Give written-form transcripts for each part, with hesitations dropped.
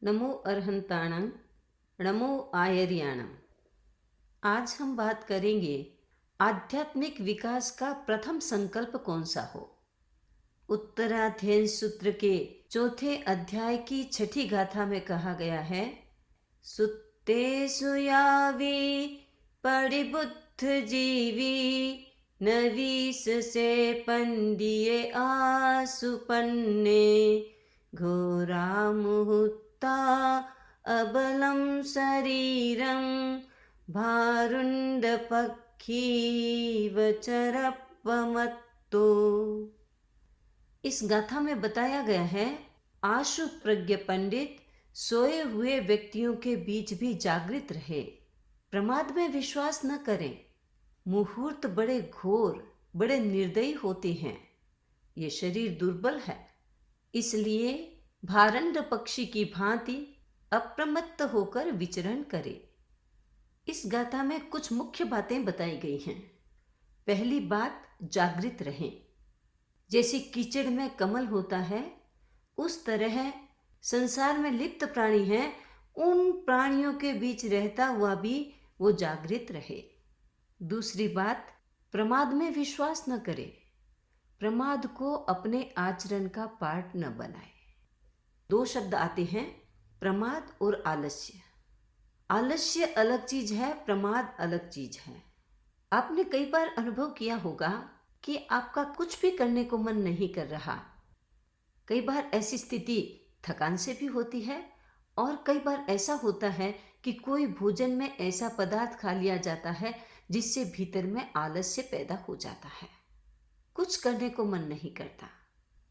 नमो अरहंताणं, नमो आयर्याणम। आज हम बात करेंगे आध्यात्मिक विकास का प्रथम संकल्प कौन सा हो। उत्तराध्ययन सूत्र के चौथे अध्याय की छठी गाथा में कहा गया है, सुत्ते सुयावी पड़िबुद्ध जीवी नवीस से पंडिये आसुपन्ने घोरा मुहूर्ता अबलम शरीरम भारुंड पक्षी वचरपमत्तो। इस गाथा में बताया गया है, आशु प्रज्ञ पंडित सोए हुए व्यक्तियों के बीच भी जागृत रहे, प्रमाद में विश्वास न करें। मुहूर्त बड़े घोर, बड़े निर्दयी होते हैं। ये शरीर दुर्बल है, इसलिए भारंड पक्षी की भांति अप्रमत्त होकर विचरण करे। इस गाथा में कुछ मुख्य बातें बताई गई हैं। पहली बात, जागृत रहें। जैसे कीचड़ में कमल होता है, उस तरह संसार में लिप्त प्राणी हैं, उन प्राणियों के बीच रहता हुआ भी वो जागृत रहे। दूसरी बात, प्रमाद में विश्वास न करे। प्रमाद को अपने आचरण का पार्ट न बनाए। दो शब्द आते हैं, प्रमाद और आलस्य। आलस्य अलग चीज है, प्रमाद अलग चीज है। आपने कई बार अनुभव किया होगा कि आपका कुछ भी करने को मन नहीं कर रहा। कई बार ऐसी स्थिति थकान से भी होती है, और कई बार ऐसा होता है कि कोई भोजन में ऐसा पदार्थ खा लिया जाता है जिससे भीतर में आलस्य पैदा हो जाता है। कुछ करने को मन नहीं करता,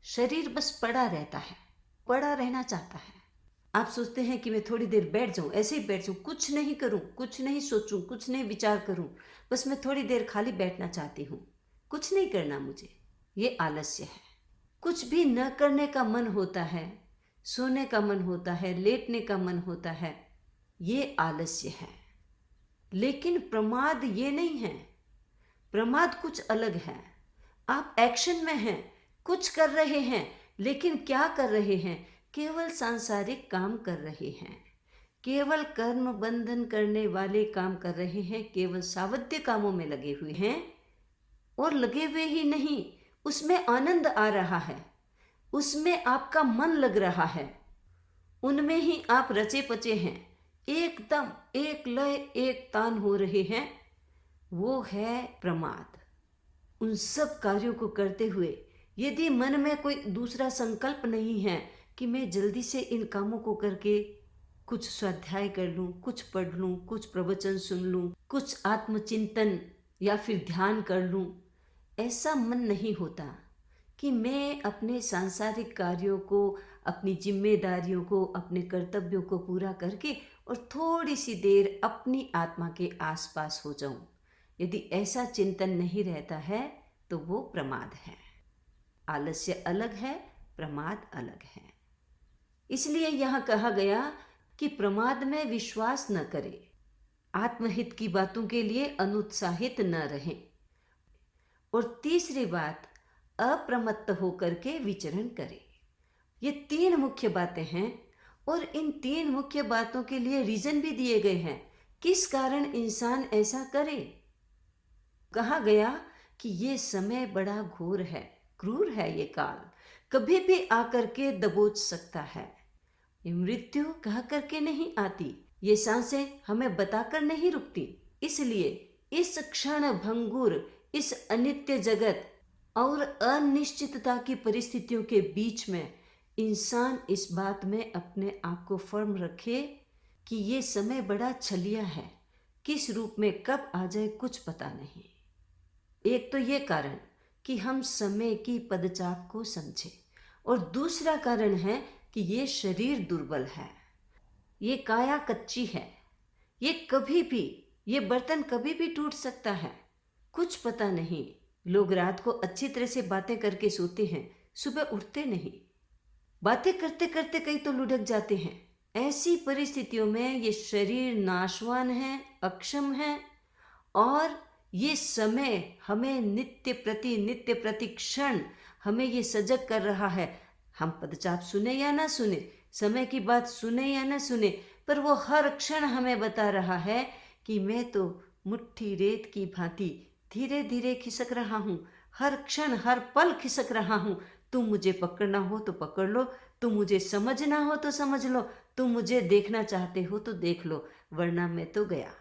शरीर बस पड़ा रहता है, पड़ा रहना चाहता है। आप सोचते हैं कि मैं थोड़ी देर बैठ जाऊं, ऐसे ही बैठ जाऊं, कुछ नहीं करूं, कुछ नहीं सोचूं, कुछ नहीं विचार करूं, बस मैं थोड़ी देर खाली बैठना चाहती हूं, कुछ नहीं करना मुझे। ये आलस्य है। कुछ भी न करने का मन होता है, सोने का मन होता है, लेटने का मन होता है, ये आलस्य है। लेकिन प्रमाद ये नहीं है। प्रमाद कुछ अलग है। आप एक्शन में हैं, कुछ कर रहे हैं, लेकिन क्या कर रहे हैं? केवल सांसारिक काम कर रहे हैं, केवल कर्म बंधन करने वाले काम कर रहे हैं, केवल सावध्य कामों में लगे हुए हैं। और लगे हुए ही नहीं, उसमें आनंद आ रहा है, उसमें आपका मन लग रहा है, उनमें ही आप रचे पचे हैं, एकदम एक लय एक तान हो रहे हैं। वो है प्रमाद। उन सब कार्यों को करते हुए यदि मन में कोई दूसरा संकल्प नहीं है कि मैं जल्दी से इन कामों को करके कुछ स्वाध्याय कर लूं, कुछ पढ़ लूं, कुछ प्रवचन सुन लूं, कुछ आत्मचिंतन या फिर ध्यान कर लूं, ऐसा मन नहीं होता कि मैं अपने सांसारिक कार्यों को, अपनी जिम्मेदारियों को, अपने कर्तव्यों को पूरा करके और थोड़ी सी देर अपनी आत्मा के आसपास हो जाऊं। यदि ऐसा चिंतन नहीं रहता है तो वो प्रमाद है। आलस्य अलग है, प्रमाद अलग है। इसलिए यहां कहा गया कि प्रमाद में विश्वास न करें, आत्महित की बातों के लिए अनुत्साहित न रहें। और तीसरी बात, अप्रमत्त होकर के विचरण करें। ये तीन मुख्य बातें हैं, और इन तीन मुख्य बातों के लिए रीजन भी दिए गए हैं, किस कारण इंसान ऐसा करे। कहा गया कि ये समय बड़ा घोर है, क्रूर है, ये काल कभी भी आकर के दबोच सकता है। ये मृत्यु कह करके नहीं आती, ये सांसें हमें बताकर नहीं रुकती। इसलिए इस क्षण भंगुर, इस अनित्य जगत और अनिश्चितता की परिस्थितियों के बीच में इंसान इस बात में अपने आप को फर्म रखे कि ये समय बड़ा छलिया है, किस रूप में कब आ जाए कुछ पता नहीं। एक तो ये कारण कि हम समय की पदचाप को समझे, और दूसरा कारण है कि ये शरीर दुर्बल है, ये काया कच्ची है, ये कभी भी, ये बर्तन कभी भी टूट सकता है, कुछ पता नहीं। लोग रात को अच्छी तरह से बातें करके सोते हैं, सुबह उठते नहीं, बातें करते करते कई तो लुढ़क जाते हैं। ऐसी परिस्थितियों में ये शरीर नाशवान है, अक्षम है, और ये समय हमें नित्य प्रति क्षण हमें ये सजग कर रहा है। हम पदचाप सुने या ना सुने, समय की बात सुने या न सुने, पर वो हर क्षण हमें बता रहा है कि मैं तो मुट्ठी रेत की भांति धीरे धीरे खिसक रहा हूँ, हर क्षण हर पल खिसक रहा हूँ। तुम मुझे पकड़ना हो तो पकड़ लो, तुम मुझे समझना हो तो समझ लो, तुम मुझे देखना चाहते हो तो देख लो, वरना मैं तो गया।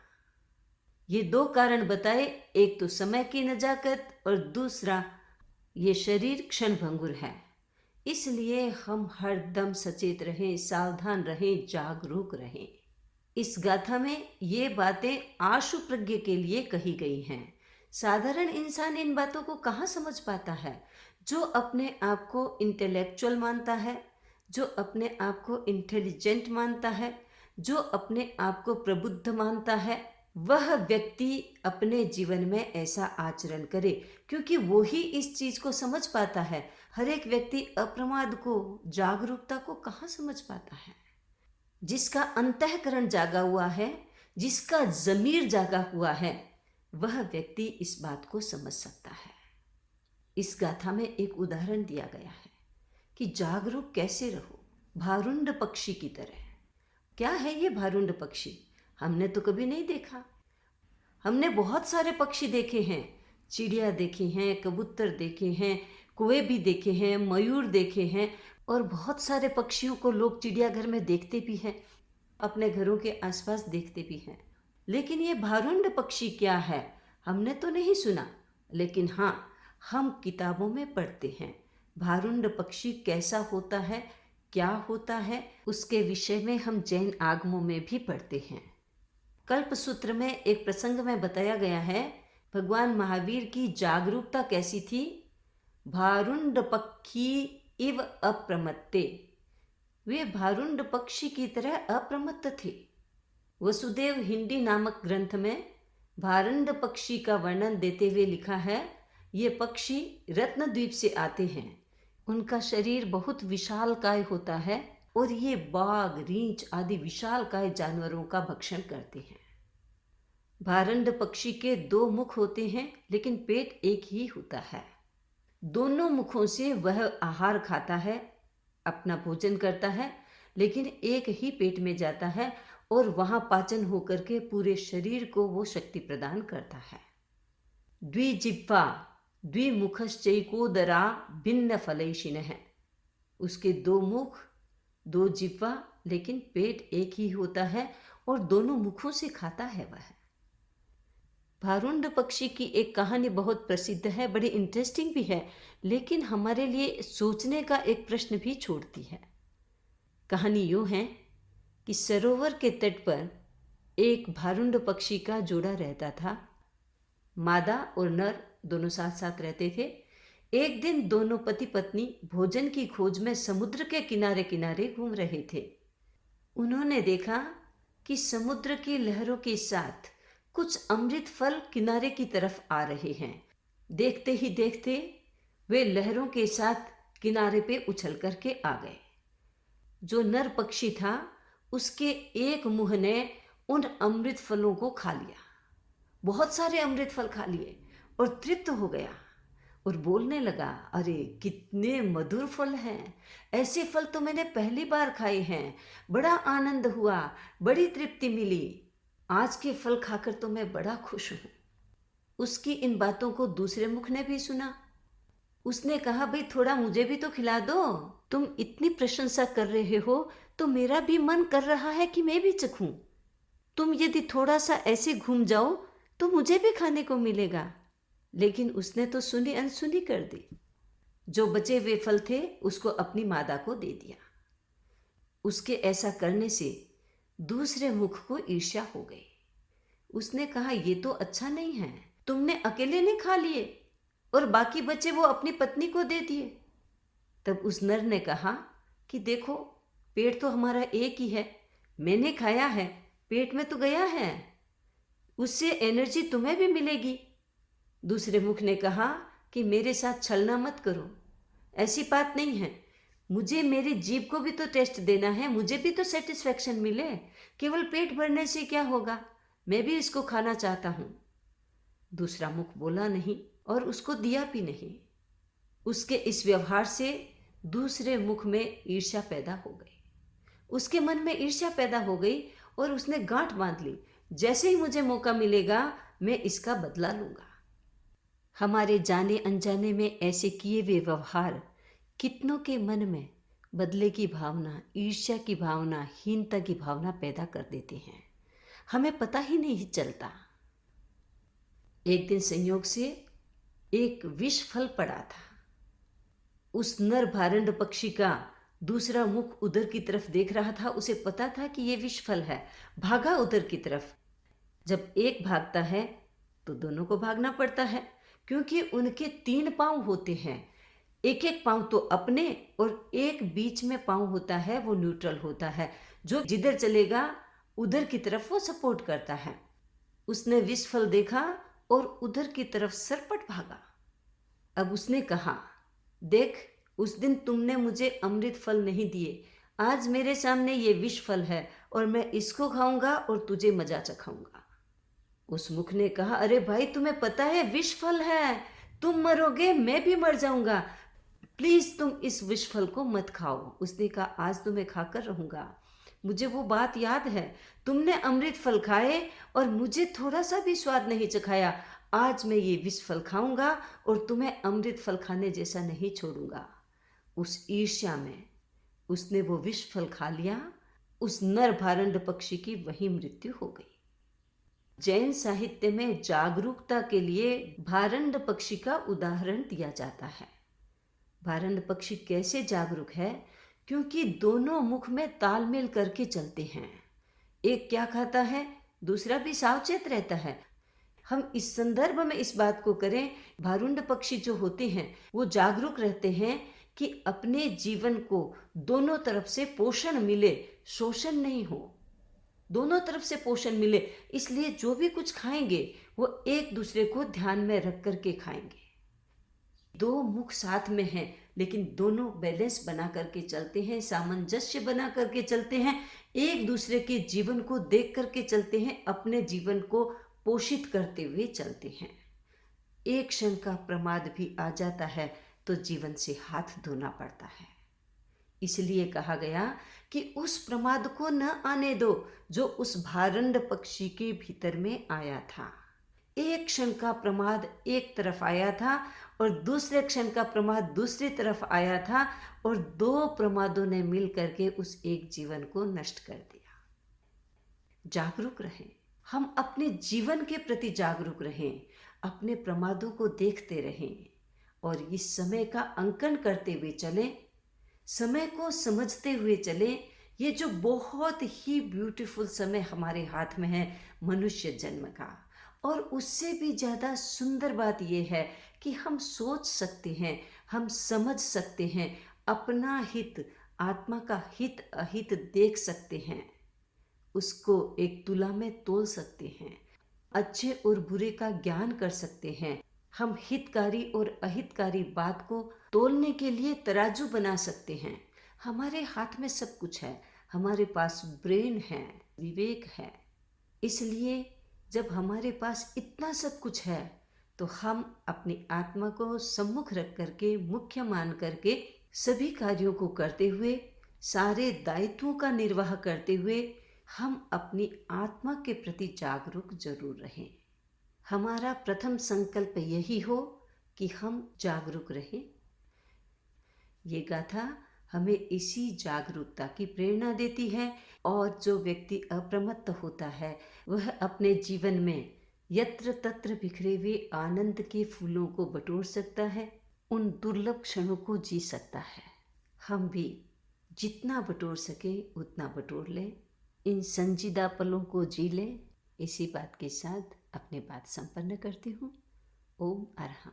ये दो कारण बताए, एक तो समय की नजाकत और दूसरा ये शरीर क्षणभंगुर है। इसलिए हम हर दम सचेत रहें, सावधान रहें, जागरूक रहें। इस गाथा में ये बातें आशु प्रज्ञ के लिए कही गई हैं। साधारण इंसान इन बातों को कहाँ समझ पाता है? जो अपने आप को इंटेलेक्चुअल मानता है, जो अपने आप को इंटेलिजेंट मानता है, जो अपने आप को प्रबुद्ध मानता है, वह व्यक्ति अपने जीवन में ऐसा आचरण करे, क्योंकि वो ही इस चीज को समझ पाता है। हर एक व्यक्ति अप्रमाद को, जागरूकता को कहाँ समझ पाता है? जिसका अंतःकरण जागा हुआ है, जिसका जमीर जागा हुआ है, वह व्यक्ति इस बात को समझ सकता है। इस गाथा में एक उदाहरण दिया गया है कि जागरूक कैसे रहो, भारुंड पक्षी की तरह। क्या है ये भारुंड पक्षी? हमने तो कभी नहीं देखा। हमने बहुत सारे पक्षी देखे हैं, चिड़िया देखी हैं, कबूतर देखे हैं, कौवे भी देखे हैं, मयूर देखे हैं, और बहुत सारे पक्षियों को लोग चिड़ियाघर में देखते भी हैं, अपने घरों के आसपास देखते भी हैं। लेकिन ये भारुंड पक्षी क्या है, हमने तो नहीं सुना, लेकिन हाँ, हम किताबों में पढ़ते हैं। भारुंड पक्षी कैसा होता है, क्या होता है, उसके विषय में हम जैन आगमों में भी पढ़ते हैं। कल्प सूत्र में एक प्रसंग में बताया गया है, भगवान महावीर की जागरूकता कैसी थी। भारुंड पक्षी इव अप्रमत्ते, वे भारुंड पक्षी की तरह अप्रमत्त थे। वसुदेव हिंदी नामक ग्रंथ में भारुंड पक्षी का वर्णन देते हुए लिखा है, ये पक्षी रत्नद्वीप से आते हैं, उनका शरीर बहुत विशालकाय होता है और ये बाघ, रींछ आदि विशालकाय जानवरों का भक्षण करते हैं। भारुंड पक्षी के दो मुख होते हैं, लेकिन पेट एक ही होता है। दोनों मुखों से वह आहार खाता है, अपना भोजन करता है, लेकिन एक ही पेट में जाता है और वहां पाचन होकर के पूरे शरीर को वो शक्ति प्रदान करता है। द्विजिह्वा द्विमुखश्चैकोदरा भिन्न फलैषिणः, उसके दो मुख, दो जिह्वा, लेकिन पेट एक ही होता है और दोनों मुखों से खाता है वह। भारुंड पक्षी की एक कहानी बहुत प्रसिद्ध है, बड़ी इंटरेस्टिंग भी है, लेकिन हमारे लिए सोचने का एक प्रश्न भी छोड़ती है। कहानी यूं है कि सरोवर के तट पर एक भारुंड पक्षी का जोड़ा रहता था। मादा और नर दोनों साथ साथ रहते थे। एक दिन दोनों पति पत्नी भोजन की खोज में समुद्र के किनारे किनारे घूम रहे थे। उन्होंने देखा कि समुद्र की लहरों के साथ कुछ अमृत फल किनारे की तरफ आ रहे हैं। देखते ही देखते वे लहरों के साथ किनारे पे उछल करके आ गए। जो नर पक्षी था, उसके एक मुंह ने उन अमृत फलों को खा लिया, बहुत सारे अमृत फल खा लिए और तृप्त हो गया और बोलने लगा, अरे कितने मधुर फल हैं, ऐसे फल तो मैंने पहली बार खाए हैं, बड़ा आनंद हुआ, बड़ी तृप्ति मिली, आज के फल खाकर तो मैं बड़ा खुश हूं। उसकी इन बातों को दूसरे मुख ने भी सुना। उसने कहा, भाई थोड़ा मुझे भी तो खिला दो, तुम इतनी प्रशंसा कर रहे हो तो मेरा भी मन कर रहा है कि मैं भी चखूं। तुम यदि थोड़ा सा ऐसे घूम जाओ तो मुझे भी खाने को मिलेगा। लेकिन उसने तो सुनी अनसुनी कर दी। जो बचे हुए फल थे उसको अपनी मादा को दे दिया। उसके ऐसा करने से दूसरे मुख को ईर्ष्या हो गई। उसने कहा, ये तो अच्छा नहीं है, तुमने अकेले ने खा लिए और बाकी बचे वो अपनी पत्नी को दे दिए। तब उस नर ने कहा कि देखो, पेट तो हमारा एक ही है, मैंने खाया है, पेट में तो गया है, उससे एनर्जी तुम्हें भी मिलेगी। दूसरे मुख ने कहा कि मेरे साथ छलना मत करो, ऐसी बात नहीं है, मुझे मेरी जीभ को भी तो टेस्ट देना है, मुझे भी तो सेटिस्फेक्शन मिले, केवल पेट भरने से क्या होगा, मैं भी इसको खाना चाहता हूं। दूसरा मुख बोला नहीं और उसको दिया भी नहीं। उसके इस व्यवहार से दूसरे मुख में ईर्ष्या पैदा हो गई। उसके मन में ईर्ष्या पैदा हो गई और उसने गांठ बांध ली, जैसे ही मुझे मौका मिलेगा मैं इसका बदला लूंगा। हमारे जाने अनजाने में ऐसे किए हुए व्यवहार कितनों के मन में बदले की भावना, ईर्ष्या की भावना, हीनता की भावना पैदा कर देते हैं, हमें पता ही नहीं चलता। एक दिन संयोग से एक विष फल पड़ा था। उस नर भारंड पक्षी का दूसरा मुख उधर की तरफ देख रहा था। उसे पता था कि यह विष फल है, भागा उधर की तरफ। जब एक भागता है तो दोनों को भागना पड़ता है, क्योंकि उनके 3 पांव होते हैं। एक एक पांव तो अपने और एक बीच में पांव होता है, वो न्यूट्रल होता है, जो जिधर चलेगा उधर की तरफ वो सपोर्ट करता है। उसने विष फल देखा और उधर की तरफ सरपट भागा। अब उसने कहा, देख, उस दिन तुमने मुझे अमृत फल नहीं दिए, आज मेरे सामने ये विष फल है और मैं इसको खाऊंगा और तुझे मजा चखाऊंगा। उस मुख ने कहा, अरे भाई, तुम्हें पता है विष फल है, तुम मरोगे, मैं भी मर जाऊंगा, प्लीज तुम इस विष फल को मत खाओ। उसने कहा, आज तो मैं खाकर रहूंगा, मुझे वो बात याद है, तुमने अमृत फल खाए और मुझे थोड़ा सा भी स्वाद नहीं चखाया। आज मैं ये विष फल खाऊंगा और तुम्हें अमृत फल खाने जैसा नहीं छोड़ूंगा। उस ईर्ष्या में उसने वो विष फल खा लिया। उस नर भारंड पक्षी की वही मृत्यु हो गई। जैन साहित्य में जागरूकता के लिए भारंड पक्षी का उदाहरण दिया जाता है। भारंड पक्षी कैसे जागरूक है? क्योंकि दोनों मुख में तालमेल करके चलते हैं। एक क्या खाता है, दूसरा भी सावचेत रहता है। हम इस संदर्भ में इस बात को करें, भारुंड पक्षी जो होते हैं वो जागरूक रहते हैं कि अपने जीवन को दोनों तरफ से पोषण मिले, शोषण नहीं हो, दोनों तरफ से पोषण मिले। इसलिए जो भी कुछ खाएंगे वो एक दूसरे को ध्यान में रख करके खाएंगे। 2 मुख साथ में हैं, लेकिन दोनों बैलेंस बना करके चलते हैं, सामंजस्य बना करके चलते हैं, एक दूसरे के जीवन को देख करके चलते हैं, अपने जीवन को पोषित करते हुए चलते हैं। एक क्षण का प्रमाद भी आ जाता है तो जीवन से हाथ धोना पड़ता है। इसलिए कहा गया कि उस प्रमाद को न आने दो जो उस भारंड पक्षी के भीतर में आया था। एक क्षण का प्रमाद एक तरफ आया था और दूसरे क्षण का प्रमाद दूसरी तरफ आया था, और 2 प्रमादों ने मिल करके उस एक जीवन को नष्ट कर दिया। जागरूक रहें, हम अपने जीवन के प्रति जागरूक रहें, अपने प्रमादों को देखते रहें और इस समय का अंकन करते हुए चलें, समय को समझते हुए चलें। ये जो बहुत ही ब्यूटीफुल समय हमारे हाथ में है मनुष्य जन्म का, और उससे भी ज़्यादा सुंदर बात यह है कि हम सोच सकते हैं, हम समझ सकते हैं, अपना हित, आत्मा का हित अहित देख सकते हैं, उसको एक तुला में तोल सकते हैं, अच्छे और बुरे का ज्ञान कर सकते हैं। हम हितकारी और अहितकारी बात को तोलने के लिए तराजू बना सकते हैं। हमारे हाथ में सब कुछ है, हमारे पास ब्रेन है, विवेक है। इसलिए जब हमारे पास इतना सब कुछ है तो हम अपनी आत्मा को सम्मुख रख करके, मुख्य मान करके सभी कार्यों को करते हुए, सारे दायित्वों का निर्वाह करते हुए हम अपनी आत्मा के प्रति जागरूक जरूर रहें। हमारा प्रथम संकल्प यही हो कि हम जागरूक रहें। ये गाथा हमें इसी जागरूकता की प्रेरणा देती है, और जो व्यक्ति अप्रमत्त होता है वह अपने जीवन में यत्र तत्र बिखरे हुए आनंद के फूलों को बटोर सकता है, उन दुर्लभ क्षणों को जी सकता है। हम भी जितना बटोर सके उतना बटोर लें, इन संजीदा पलों को जी लें। इसी बात के साथ अपनी बात संपन्न करती हूँ। ओम अरहम।